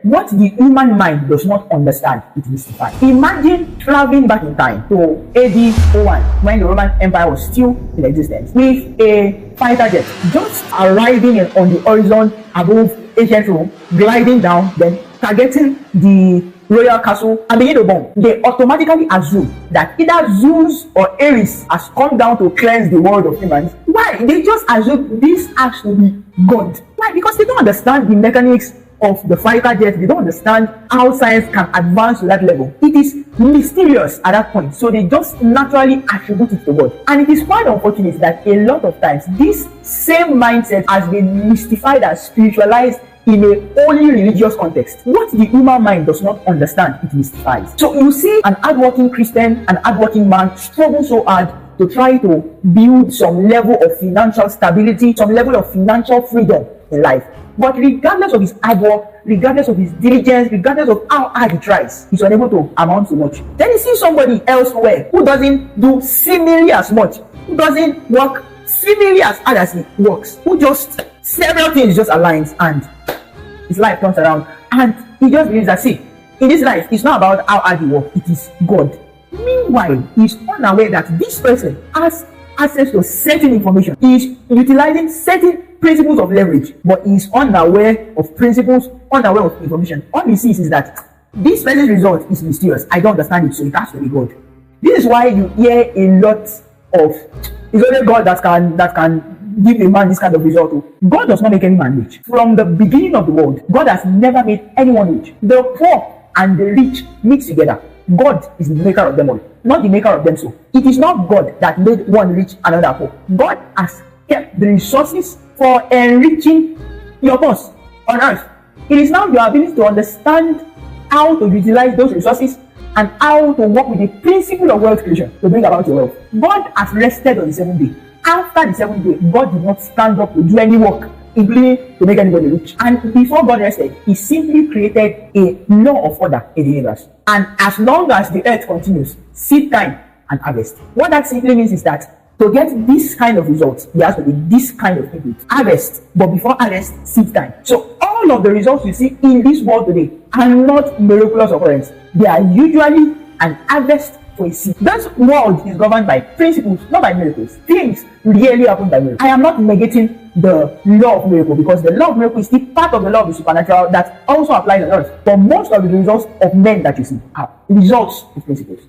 what the human mind does not understand, it mystifies. Imagine traveling back in time to AD 01, when the Roman Empire was still in existence, with a fighter jet just arriving on the horizon above ancient Rome, gliding down, then targeting the royal castle and begin to bomb. They automatically assume that either Zeus or Ares has come down to cleanse the world of humans. Why? They just assume this has to be God. Why? Because they don't understand the mechanics of the fighter jet. They don't understand how science can advance to that level. It is mysterious at that point, so they just naturally attribute it to God. And it is quite unfortunate that a lot of times this same mindset has been mystified and spiritualized in a only religious context. What the human mind does not understand, it mystifies. So you see an hardworking Christian, an hardworking man struggle so hard to try to build some level of financial stability, some level of financial freedom in life. But regardless of his hard work, regardless of his diligence, regardless of how hard he tries, he's unable to amount to much. Then you see somebody elsewhere who doesn't do seemingly as much, who doesn't work seemingly as hard as he works, who just several things just aligns and his life turns around, and he just believes that, see, in this life, it's not about how hard you work, it is God. Meanwhile, he's unaware that this person has access to certain information. He is utilizing certain principles of leverage, but he is unaware of principles, unaware of information. All he sees is that this person's result is mysterious. I don't understand it, so it has to be God. This is why you hear a lot of, it's only God that can give a man this kind of result. God does not make any man rich. From the beginning of the world, God has never made anyone rich. The poor and the rich meet together. God is the maker of them all, not the maker of them so. It is not God that made one rich and another poor. God has kept the resources for enriching your boss on earth. It is now your ability to understand how to utilize those resources and how to work with the principle of wealth creation to bring about your wealth. God has rested on the seventh day. After the seventh day, God did not stand up to do any work, including to make anybody rich. And before God rested, he simply created a law of order in the universe. And as long as the earth continues, seed time and harvest. What that simply means is that to get this kind of results, there has to be this kind of input. Harvest, but before harvest, seed time. So all of the results you see in this world today are not miraculous occurrence. They are usually an harvest for a seed. This world is governed by principles, not by miracles. Things really happen by miracles. I am not negating the law of miracle, because the law of miracle is still part of the law of the supernatural that also applies on earth. But most of the results of men that you see are results of principles.